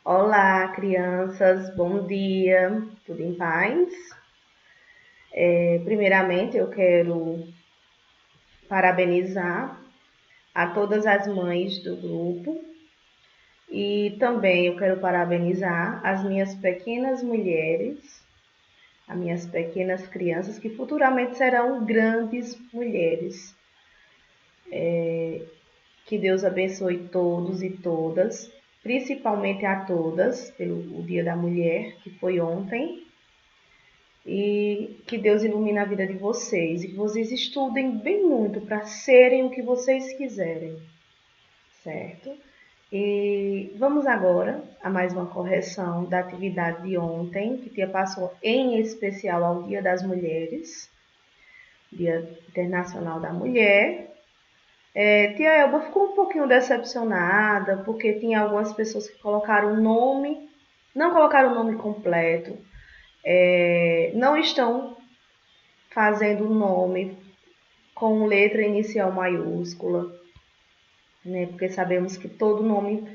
Olá, crianças, bom dia, tudo em paz? Primeiramente, eu quero parabenizar a todas as mães do grupo e também eu quero parabenizar as minhas pequenas mulheres, as minhas pequenas crianças que futuramente serão grandes mulheres. Que Deus abençoe todos e todas, principalmente a todas, pelo o Dia da Mulher, que foi ontem. E que Deus ilumine a vida de vocês e que vocês estudem bem muito para serem o que vocês quiserem, certo? E vamos agora a mais uma correção da atividade de ontem, que tia passou em especial ao Dia das Mulheres, Dia Internacional da Mulher. Tia Elba ficou um pouquinho decepcionada porque tinha algumas pessoas que colocaram o nome, não colocaram o nome completo, não estão fazendo o nome com letra inicial maiúscula, né? Porque sabemos que todo nome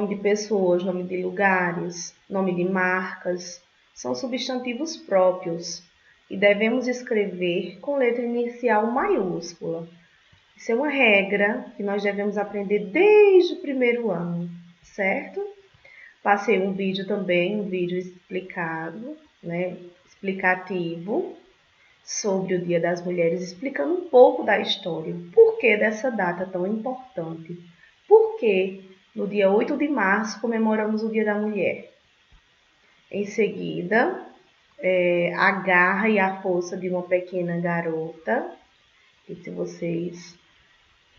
de pessoas, nome de lugares, nome de marcas, são substantivos próprios e devemos escrever com letra inicial maiúscula. Isso é uma regra que nós devemos aprender desde o primeiro ano, certo? Passei um vídeo também, um vídeo explicado, né? Explicativo sobre o Dia das Mulheres, explicando um pouco da história. Por que dessa data tão importante? Por que no dia 8 de março comemoramos o Dia da Mulher? Em seguida, a garra e a força de uma pequena garota. E se vocês,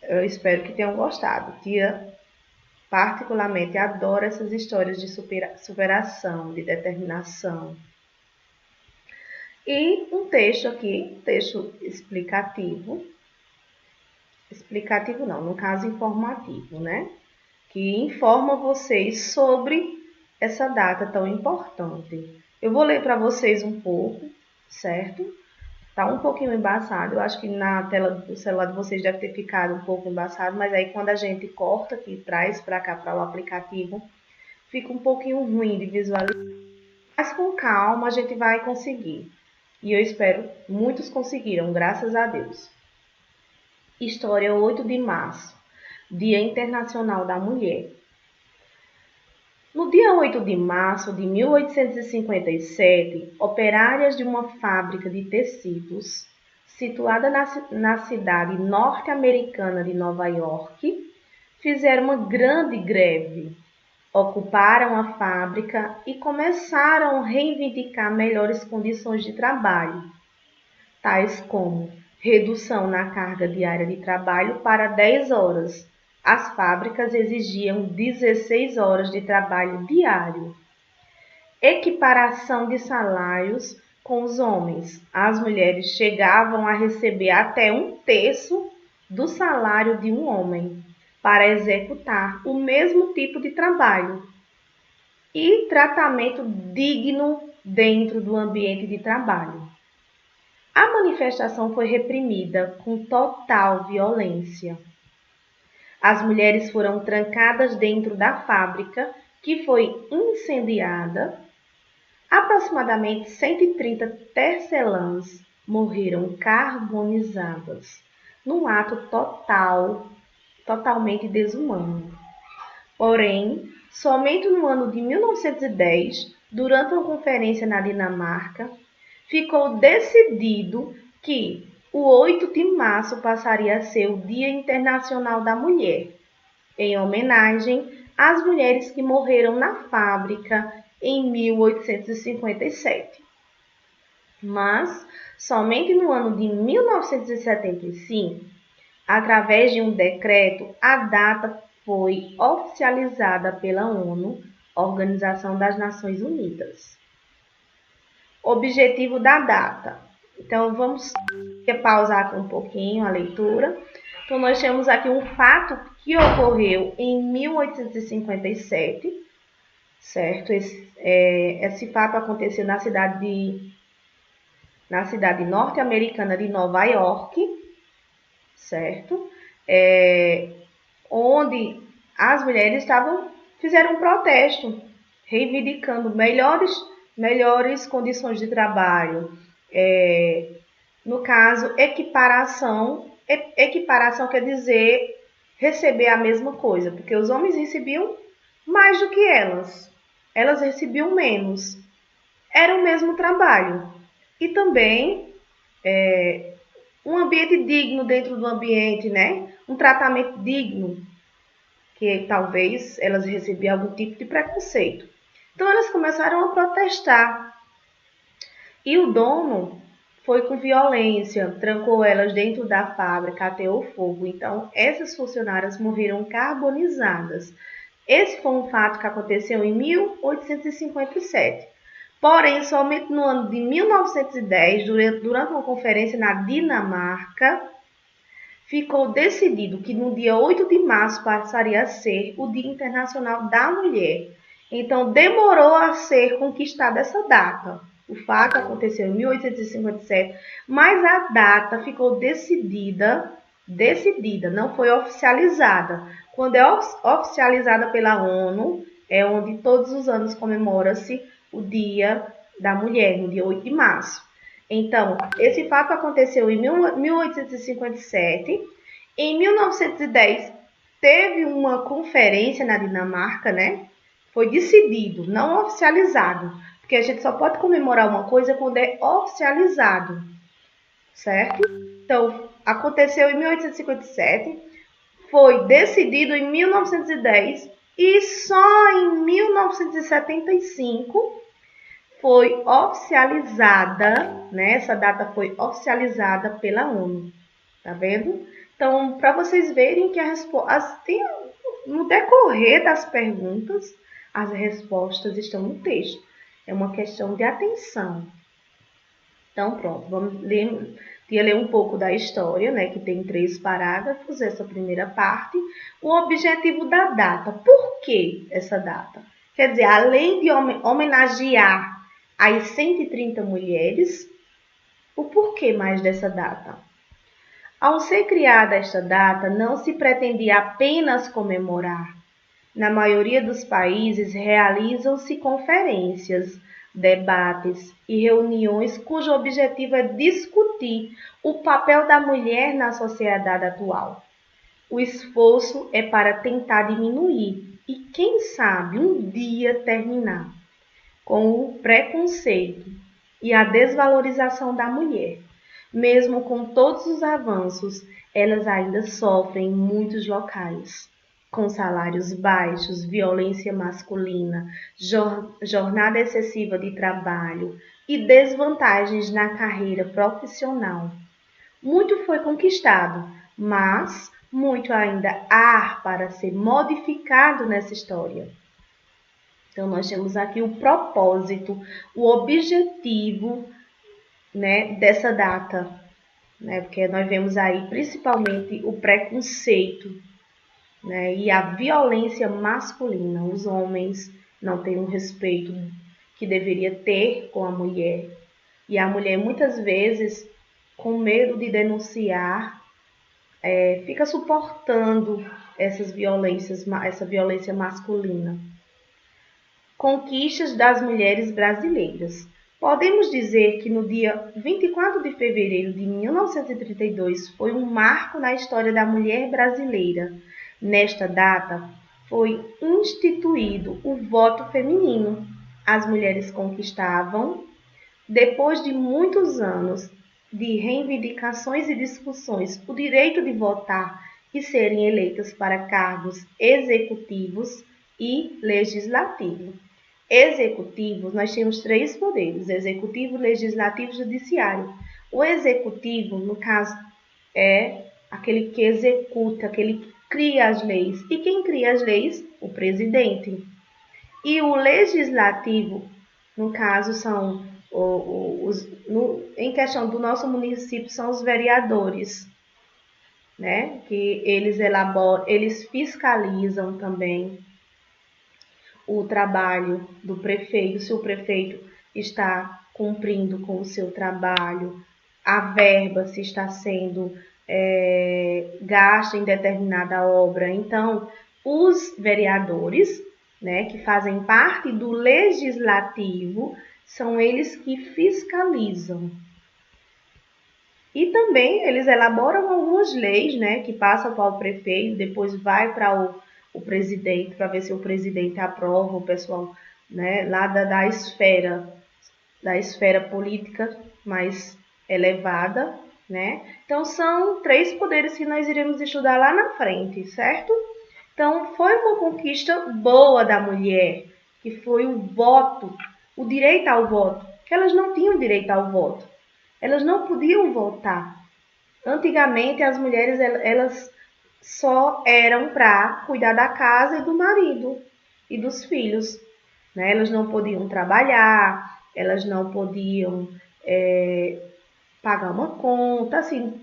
eu espero que tenham gostado. Tia particularmente adora essas histórias de superação, de determinação. E um texto aqui, um texto explicativo não, no caso informativo, né? Que informa vocês sobre essa data tão importante. Eu vou ler para vocês um pouco, certo? Tá um pouquinho embaçado, eu acho que na tela do celular de vocês deve ter ficado um pouco embaçado, mas aí quando a gente corta aqui e traz para cá, para o aplicativo, fica um pouquinho ruim de visualizar. Mas com calma a gente vai conseguir. E eu espero, muitos conseguiram, graças a Deus. História 8 de março, Dia Internacional da Mulher. No dia 8 de março de 1857, operárias de uma fábrica de tecidos, situada na cidade norte-americana de Nova York, fizeram uma grande greve. Ocuparam a fábrica e começaram a reivindicar melhores condições de trabalho, tais como redução na carga diária de trabalho para 10 horas. As fábricas exigiam 16 horas de trabalho diário. Equiparação de salários com os homens. As mulheres chegavam a receber até um terço do salário de um homem para executar o mesmo tipo de trabalho. E tratamento digno dentro do ambiente de trabalho. A manifestação foi reprimida com total violência. As mulheres foram trancadas dentro da fábrica, que foi incendiada. Aproximadamente 130 tecelãs morreram carbonizadas, num ato totalmente desumano. Porém, somente no ano de 1910, durante uma conferência na Dinamarca, ficou decidido que o 8 de março passaria a ser o Dia Internacional da Mulher, em homenagem às mulheres que morreram na fábrica em 1857. Mas, somente no ano de 1975, através de um decreto, a data foi oficializada pela ONU, Organização das Nações Unidas. Objetivo da data. Então, vamos pausar aqui um pouquinho a leitura. Então, nós temos aqui um fato que ocorreu em 1857, certo? Esse fato aconteceu na cidade norte-americana de Nova York, certo? Onde as mulheres fizeram um protesto reivindicando melhores condições de trabalho. No caso, equiparação. Equiparação quer dizer receber a mesma coisa, porque os homens recebiam mais do que elas. Elas recebiam menos. Era o mesmo trabalho. E também um ambiente digno dentro do ambiente, né? Um tratamento digno, que talvez elas recebiam algum tipo de preconceito. Então elas começaram a protestar. E o dono foi com violência, trancou elas dentro da fábrica, ateou fogo. Então essas funcionárias morreram carbonizadas. Esse foi um fato que aconteceu em 1857. Porém, somente no ano de 1910, durante uma conferência na Dinamarca, ficou decidido que no dia 8 de março passaria a ser o Dia Internacional da Mulher. Então, demorou a ser conquistada essa data. O fato aconteceu em 1857, mas a data ficou decidida, não foi oficializada. Quando é oficializada pela ONU, é onde todos os anos comemora-se o Dia da Mulher, no dia 8 de março. Então, esse fato aconteceu em 1857. Em 1910, teve uma conferência na Dinamarca, né? Foi decidido, não oficializado, porque a gente só pode comemorar uma coisa quando é oficializado, certo? Então, aconteceu em 1857, foi decidido em 1910 e só em 1975 foi oficializada, né? Essa data foi oficializada pela ONU, tá vendo? Então, para vocês verem que no decorrer das perguntas, as respostas estão no texto. É uma questão de atenção. Então, pronto, vamos ler um pouco da história, né? Que tem 3 parágrafos, essa primeira parte. O objetivo da data. Por que essa data? Quer dizer, além de homenagear as 130 mulheres, o porquê mais dessa data? Ao ser criada esta data, não se pretendia apenas comemorar. Na maioria dos países, realizam-se conferências, debates e reuniões cujo objetivo é discutir o papel da mulher na sociedade atual. O esforço é para tentar diminuir e, quem sabe, um dia terminar com o preconceito e a desvalorização da mulher. Mesmo com todos os avanços, elas ainda sofrem em muitos locais, com salários baixos, violência masculina, jornada excessiva de trabalho e desvantagens na carreira profissional. Muito foi conquistado, mas muito ainda há para ser modificado nessa história. Então, nós temos aqui o propósito, o objetivo, né, dessa data, né, porque nós vemos aí principalmente o preconceito, né, e a violência masculina. Os homens não têm um respeito que deveria ter com a mulher. E a mulher, muitas vezes, com medo de denunciar, fica suportando essa violência masculina. Conquistas das mulheres brasileiras. Podemos dizer que no dia 24 de fevereiro de 1932 foi um marco na história da mulher brasileira. Nesta data, foi instituído o voto feminino. As mulheres conquistavam, depois de muitos anos de reivindicações e discussões, o direito de votar e serem eleitas para cargos executivos e legislativos. Executivo, nós temos 3 poderes: executivo, legislativo e judiciário. O executivo, no caso, é aquele que executa, aquele que cria as leis. E quem cria as leis? O presidente. E o legislativo, no caso, são em questão do nosso município, são os vereadores, né? Que eles fiscalizam também o trabalho do prefeito, se o prefeito está cumprindo com o seu trabalho, a verba se está sendo gasta em determinada obra. Então, os vereadores né, que fazem parte do legislativo, são eles que fiscalizam. E também eles elaboram algumas leis, né, que passam para o prefeito, depois vai para o presidente, para ver se o presidente aprova, o pessoal, né, lá da esfera política mais elevada, né? Então são 3 poderes que nós iremos estudar lá na frente, certo? Então foi uma conquista boa da mulher, que foi o voto, o direito ao voto, que elas não tinham direito ao voto. Elas não podiam votar. Antigamente as mulheres elas só eram para cuidar da casa e do marido e dos filhos, né? Elas não podiam trabalhar, elas não podiam pagar uma conta, assim,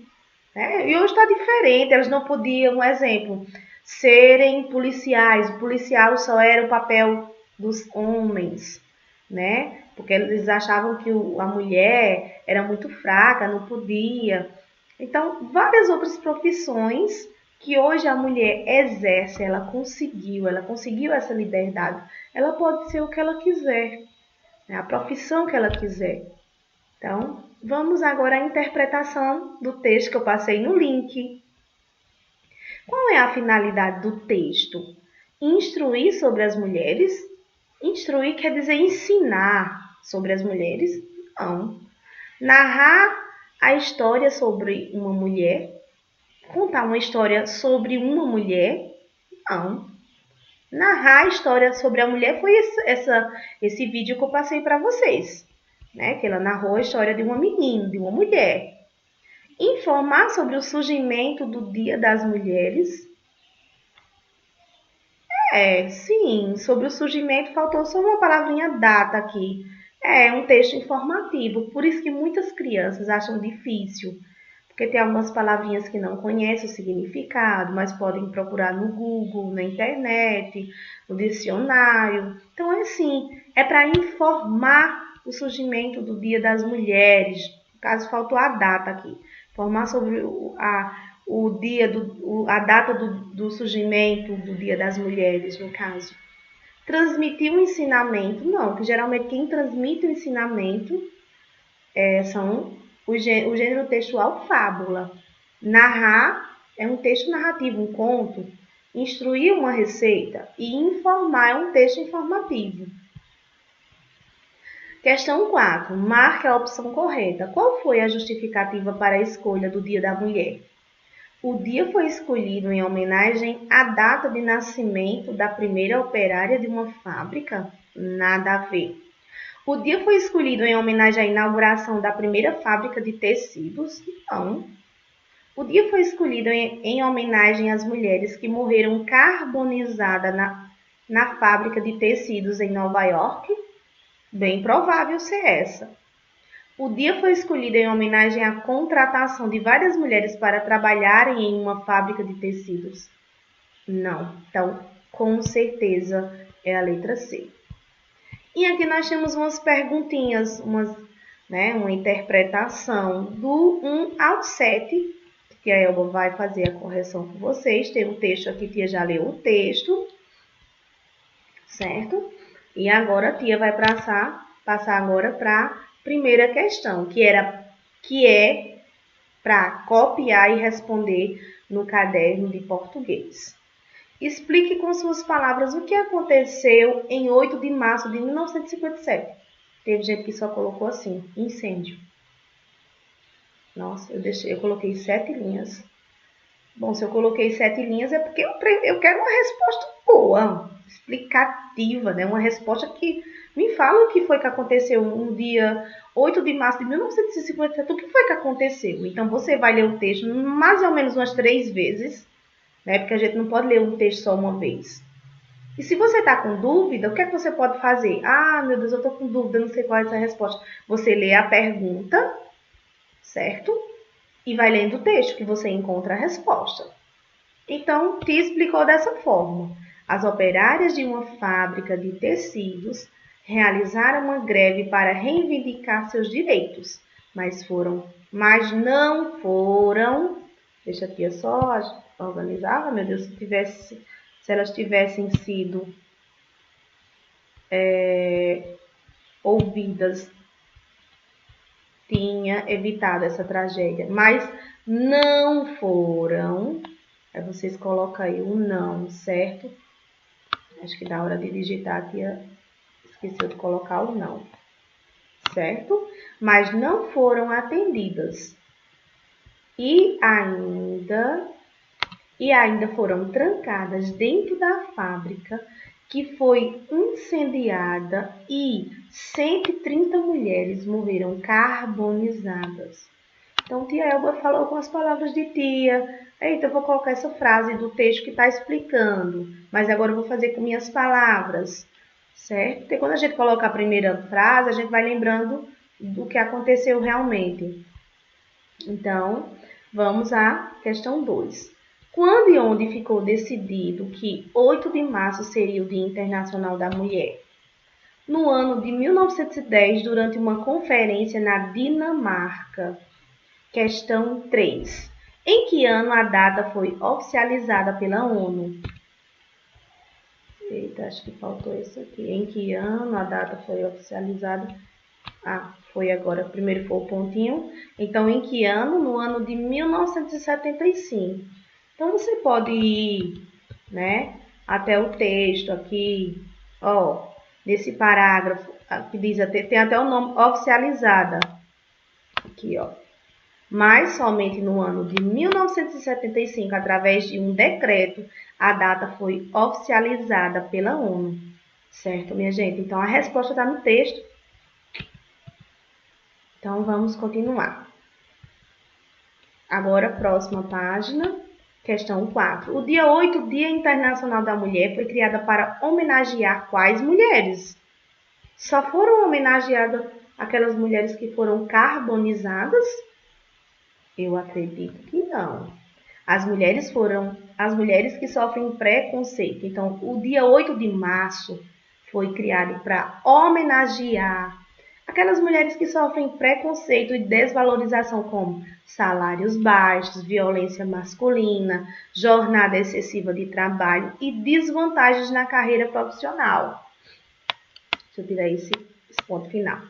né? E hoje está diferente, elas não podiam, um exemplo, serem policiais. O policial só era o papel dos homens, né? Porque eles achavam que a mulher era muito fraca, não podia. Então, várias outras profissões que hoje a mulher exerce, ela conseguiu essa liberdade. Ela pode ser o que ela quiser, né? A profissão que ela quiser. Então, vamos agora à interpretação do texto que eu passei no link. Qual é a finalidade do texto? Instruir sobre as mulheres? Instruir quer dizer ensinar sobre as mulheres? Não. Narrar a história sobre uma mulher? Contar uma história sobre uma mulher? Não. Narrar a história sobre a mulher foi esse vídeo que eu passei para vocês, né? Que ela narrou a história de uma menina, de uma mulher. Informar sobre o surgimento do Dia das Mulheres. Sim, sobre o surgimento faltou só uma palavrinha data aqui. É um texto informativo, por isso que muitas crianças acham difícil, porque tem algumas palavrinhas que não conhecem o significado, mas podem procurar no Google, na internet, no dicionário. Então, é assim, é para informar o surgimento do Dia das Mulheres. No caso, faltou a data aqui. Informar sobre o dia a data do surgimento do Dia das Mulheres, no caso. Transmitir o ensinamento, não, que geralmente quem transmite o ensinamento são o gênero textual fábula. Narrar é um texto narrativo, um conto. Instruir uma receita e informar é um texto informativo. Questão 4. Marque a opção correta. Qual foi a justificativa para a escolha do Dia da Mulher? O dia foi escolhido em homenagem à data de nascimento da primeira operária de uma fábrica? Nada a ver. O dia foi escolhido em homenagem à inauguração da primeira fábrica de tecidos? Não. O dia foi escolhido em homenagem às mulheres que morreram carbonizadas na fábrica de tecidos em Nova York? Bem provável ser essa. O dia foi escolhido em homenagem à contratação de várias mulheres para trabalharem em uma fábrica de tecidos? Não. Então, com certeza é a letra C. E aqui nós temos umas perguntinhas, uma interpretação do 1 ao 7, que a Elba vai fazer a correção com vocês. Tem um texto aqui, a tia já leu o texto, certo? E agora a tia vai passar agora para a primeira questão, que é para copiar e responder no caderno de português. Explique com suas palavras o que aconteceu em 8 de março de 1957. Teve gente que só colocou assim, incêndio. Nossa, eu coloquei 7 linhas. Bom, se eu coloquei 7 linhas é porque eu quero uma resposta boa, explicativa, né? Uma resposta que me fala o que foi que aconteceu no dia 8 de março de 1957. O que foi que aconteceu? Então, você vai ler o texto mais ou menos umas 3 vezes, né? Porque a gente não pode ler um texto só uma vez. E se você está com dúvida, o que é que você pode fazer? Ah, meu Deus, eu estou com dúvida, não sei qual é essa resposta. Você lê a pergunta, certo? E vai lendo o texto que você encontra a resposta. Então, te explicou dessa forma. As operárias de uma fábrica de tecidos realizaram uma greve para reivindicar seus direitos, mas não foram. Deixa a tia só organizar, meu Deus, se elas tivessem sido ou vidas tinha evitado essa tragédia, mas não foram. Aí vocês colocam aí o não, certo? Acho que na hora de digitar aqui esqueceu de colocar o não, certo? Mas não foram atendidas. E ainda foram trancadas dentro da fábrica, que foi incendiada e 130 mulheres morreram carbonizadas. Então, tia Elba falou com as palavras de tia. Eita, eu vou colocar essa frase do texto que está explicando, mas agora eu vou fazer com minhas palavras, certo? Porque quando a gente coloca a primeira frase, a gente vai lembrando do que aconteceu realmente. Então, vamos à questão 2. Quando e onde ficou decidido que 8 de março seria o Dia Internacional da Mulher? No ano de 1910, durante uma conferência na Dinamarca. Questão 3. Em que ano a data foi oficializada pela ONU? Eita, acho que faltou isso aqui. Em que ano a data foi oficializada? Foi agora. Primeiro foi o pontinho. Então, em que ano? No ano de 1975. Então, você pode ir, né, até o texto aqui, ó, nesse parágrafo, que diz até, tem até o nome oficializada. Aqui, ó. Mas somente no ano de 1975, através de um decreto, a data foi oficializada pela ONU. Certo, minha gente? Então, a resposta está no texto. Então, vamos continuar. Agora, próxima página, questão 4. O dia 8, Dia Internacional da Mulher, foi criada para homenagear quais mulheres? Só foram homenageadas aquelas mulheres que foram carbonizadas? Eu acredito que não. As mulheres que sofrem preconceito. Então, o dia 8 de março foi criado para homenagear aquelas mulheres que sofrem preconceito e desvalorização, como salários baixos, violência masculina, jornada excessiva de trabalho e desvantagens na carreira profissional. Deixa eu tirar esse ponto final.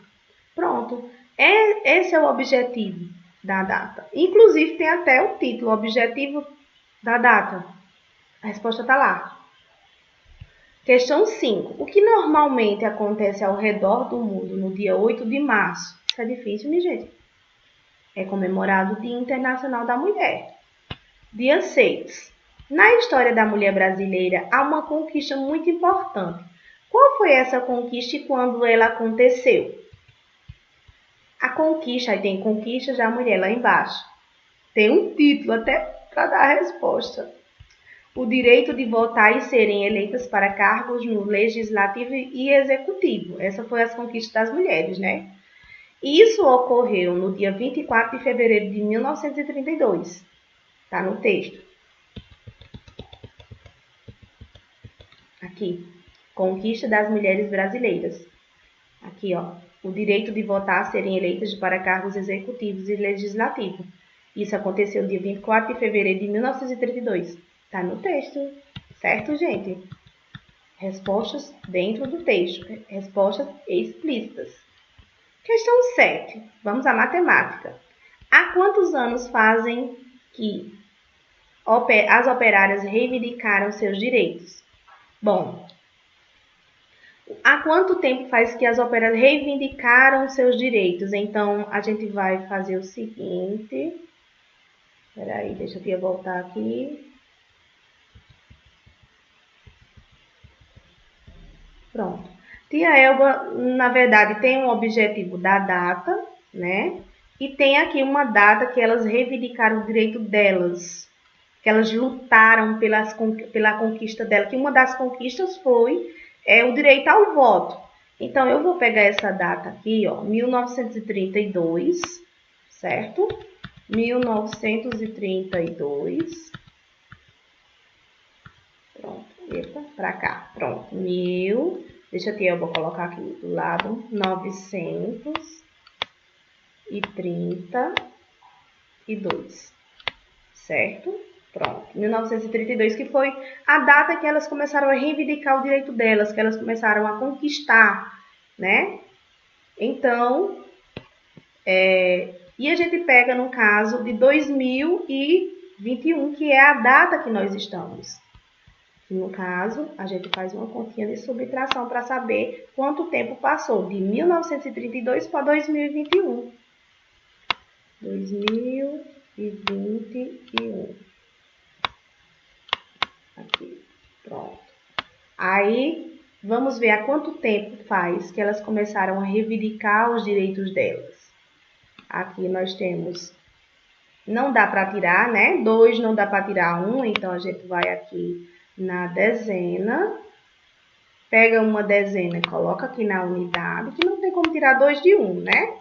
Pronto. Esse é o objetivo da data. Inclusive, tem até o título, Objetivo da Data. A resposta está lá. Questão 5. O que normalmente acontece ao redor do mundo no dia 8 de março? Isso é difícil, minha gente. É comemorado o Dia Internacional da Mulher. Dia 6. Na história da mulher brasileira, há uma conquista muito importante. Qual foi essa conquista e quando ela aconteceu? A conquista, aí tem conquistas da mulher lá embaixo. Tem um título até para dar a resposta. O direito de votar e serem eleitas para cargos no legislativo e executivo. Essa foi as conquistas das mulheres, né? Isso ocorreu no dia 24 de fevereiro de 1932. Tá no texto. Aqui. Conquista das mulheres brasileiras. Aqui, ó. O direito de votar, serem eleitas para cargos executivos e legislativos. Isso aconteceu no dia 24 de fevereiro de 1932. Tá no texto, certo, gente? Respostas dentro do texto. Respostas explícitas. Questão 7. Vamos à matemática. Há quantos anos fazem que as operárias reivindicaram seus direitos? Bom, há quanto tempo faz que as operárias reivindicaram seus direitos? Então, a gente vai fazer o seguinte. Espera aí, deixa eu voltar aqui. Pronto. Tia Elba, na verdade, tem um objetivo da data, né? E tem aqui uma data que elas reivindicaram o direito delas, que elas lutaram pela conquista dela, que uma das conquistas foi o direito ao voto. Então, eu vou pegar essa data aqui, ó, 1932, certo? 1932. Pronto, eita, pra cá, pronto, deixa eu vou colocar aqui do lado, 932, certo? Pronto, 1932, que foi a data que elas começaram a reivindicar o direito delas, que elas começaram a conquistar, né? Então, e a gente pega no caso de 2021, que é a data que nós estamos. No caso, a gente faz uma continha de subtração para saber quanto tempo passou, de 1932 para 2021. 2021. Aqui, pronto. Aí, vamos ver há quanto tempo faz que elas começaram a reivindicar os direitos delas. Aqui nós temos, não dá para tirar, né? 2 não dá para tirar 1, então a gente vai aqui na dezena, pega uma dezena e coloca aqui na unidade, que não tem como tirar 2 de 1, né?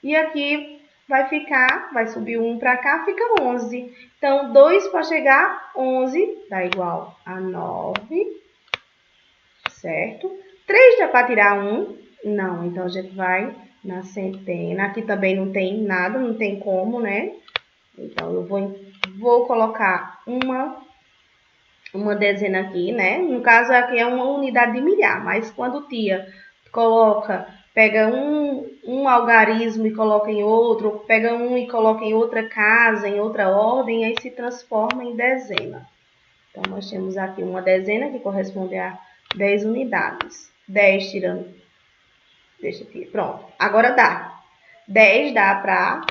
E aqui vai subir 1 para cá, fica 11. Então, 2 para chegar, 11, dá igual a 9, certo? 3 dá para tirar 1? Não, então a gente vai na centena. Aqui também não tem nada, não tem como, né? Então, eu vou colocar uma dezena aqui, né? No caso, aqui é uma unidade de milhar, mas quando tia pega um algarismo e coloca em outro, pega um e coloca em outra casa, em outra ordem, aí se transforma em dezena. Então, nós temos aqui uma dezena que corresponde a 10 unidades. 10 tirando... Deixa aqui, pronto. Agora dá. 10 dá para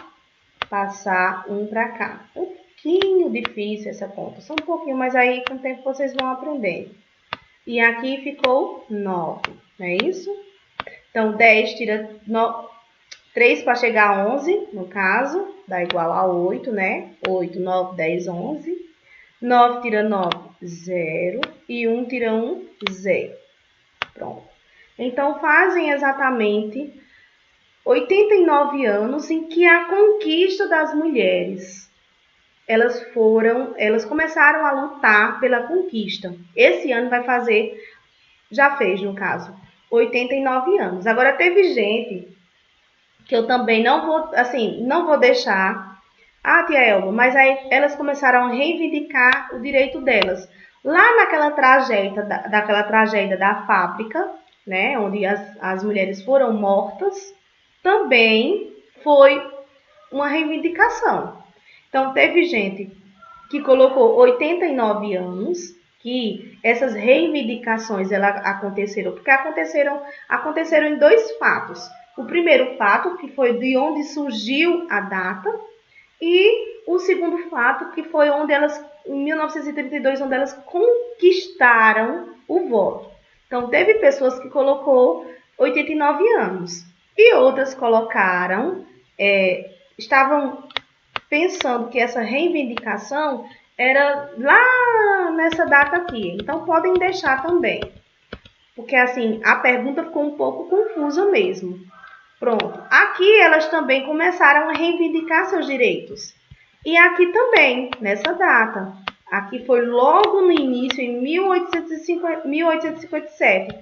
passar 1 para cá. Um pouquinho difícil essa conta, só um pouquinho, mas aí com o tempo vocês vão aprender. E aqui ficou 9, não é isso? Então, 10 tira 3 para chegar a 11, no caso, dá igual a 8, né? 8, 9, 10, 11. 9 tira 9, 0. E 1 tira 1, 0. Pronto. Então, fazem exatamente 89 anos em que a conquista das mulheres, elas começaram a lutar pela conquista. Esse ano já fez no caso, 89 anos. Agora teve gente que eu também não vou deixar, tia Elba, mas aí elas começaram a reivindicar o direito delas. Lá naquela tragédia da fábrica, né, onde as mulheres foram mortas, também foi uma reivindicação. Então, teve gente que colocou 89 anos, que essas reivindicações aconteceram, porque aconteceram em 2 fatos. O primeiro fato, que foi de onde surgiu a data, e o segundo fato, que foi em 1932, onde elas conquistaram o voto. Então, teve pessoas que colocou 89 anos e outras estavam pensando que essa reivindicação era lá nessa data aqui. Então, podem deixar também. Porque, assim, a pergunta ficou um pouco confusa mesmo. Pronto. Aqui, elas também começaram a reivindicar seus direitos. E aqui também, nessa data. Aqui foi logo no início, em 1857.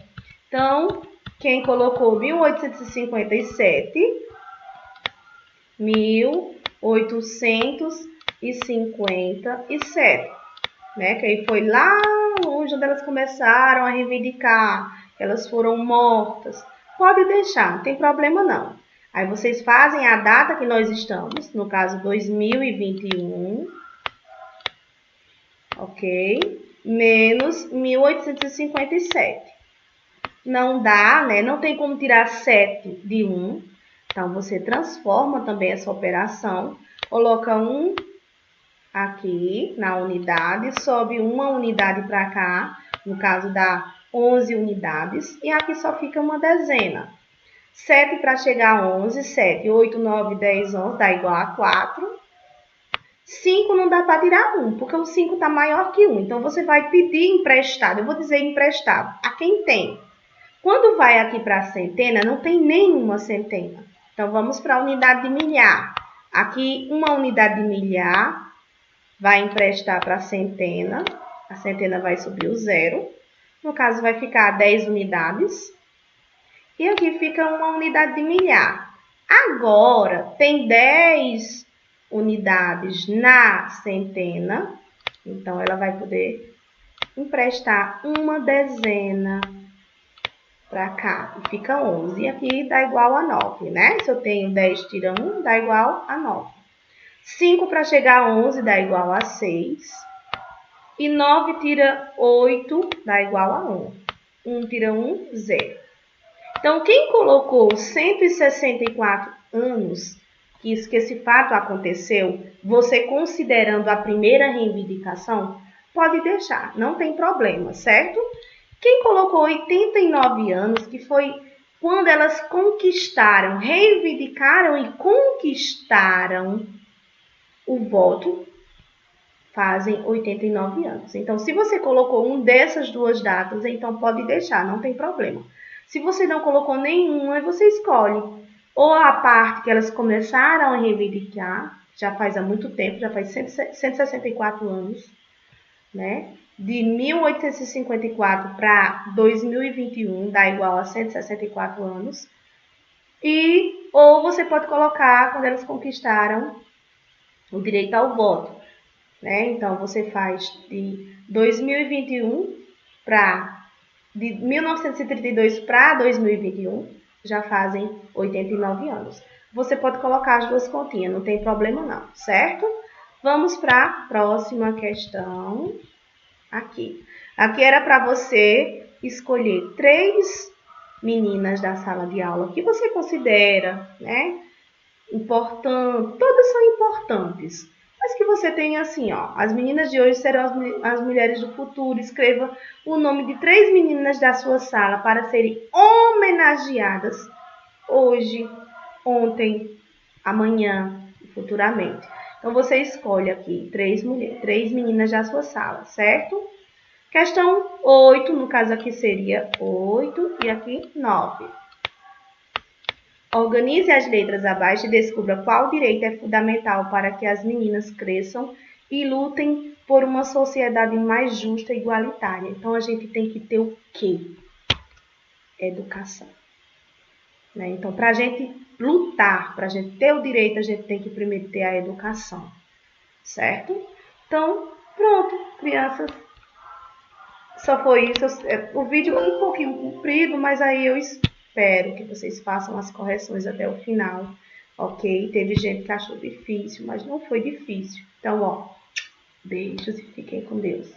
Então, quem colocou 1857... 1857, né? Que aí foi lá longe onde elas começaram a reivindicar, que elas foram mortas. Pode deixar, não tem problema não. Aí vocês fazem a data que nós estamos, no caso 2021, ok? Menos 1857. Não dá, né? Não tem como tirar 7 de 1. Então, você transforma também essa operação, coloca 1 aqui na unidade, sobe uma unidade para cá, no caso dá 11 unidades, e aqui só fica uma dezena. 7 para chegar a 11, 7, 8, 9, 10, 11, dá igual a 4. 5 não dá para tirar 1, porque o 5 está maior que 1. Então, você vai pedir emprestado, eu vou dizer emprestado, a quem tem. Quando vai aqui para a centena, não tem nenhuma centena. Então, vamos para a unidade de milhar. Aqui, uma unidade de milhar vai emprestar para a centena vai subir o 0. No caso, vai ficar 10 unidades. E aqui fica uma unidade de milhar. Agora, tem 10 unidades na centena, então ela vai poder emprestar uma dezena para cá e fica 11. E aqui dá igual a 9, né? Se eu tenho 10 tira 1, dá igual a 9. 5 para chegar a 11 dá igual a 6. E 9 tira 8 dá igual a 1. 1 tira 1, 0. Então, quem colocou 164 anos, que esse fato aconteceu, você considerando a primeira reivindicação, pode deixar, não tem problema, certo? Quem colocou 89 anos, que foi quando elas conquistaram, reivindicaram e conquistaram o voto, fazem 89 anos. Então, se você colocou um dessas duas datas, então pode deixar, não tem problema. Se você não colocou nenhuma, aí você escolhe ou a parte que elas começaram a reivindicar, já faz há muito tempo, já faz 164 anos, né? De 1854 para 2021 dá igual a 164 anos. Ou você pode colocar quando elas conquistaram o direito ao voto, né? Então, você faz de 2021 de 1932 para 2021, já fazem 89 anos. Você pode colocar as duas continhas, não tem problema não, certo? Vamos para a próxima questão. Aqui era para você escolher 3 meninas da sala de aula que você considera, né, importante, todas são importantes, mas que você tem assim, ó, as meninas de hoje serão as mulheres do futuro. Escreva o nome de 3 meninas da sua sala para serem homenageadas hoje, ontem, amanhã e futuramente. Então, você escolhe aqui 3 meninas da sua sala, certo? Questão 8, no caso aqui seria 8 e aqui 9. Organize as letras abaixo e descubra qual direito é fundamental para que as meninas cresçam e lutem por uma sociedade mais justa e igualitária. Então, a gente tem que ter o quê? Educação. Né? Então, para a gente lutar, para a gente ter o direito, a gente tem que primeiro ter a educação. Certo? Então, pronto, crianças. Só foi isso. O vídeo foi um pouquinho comprido, mas aí eu espero que vocês façam as correções até o final, ok? Teve gente que achou difícil, mas não foi difícil. Então, ó, beijos e fiquem com Deus.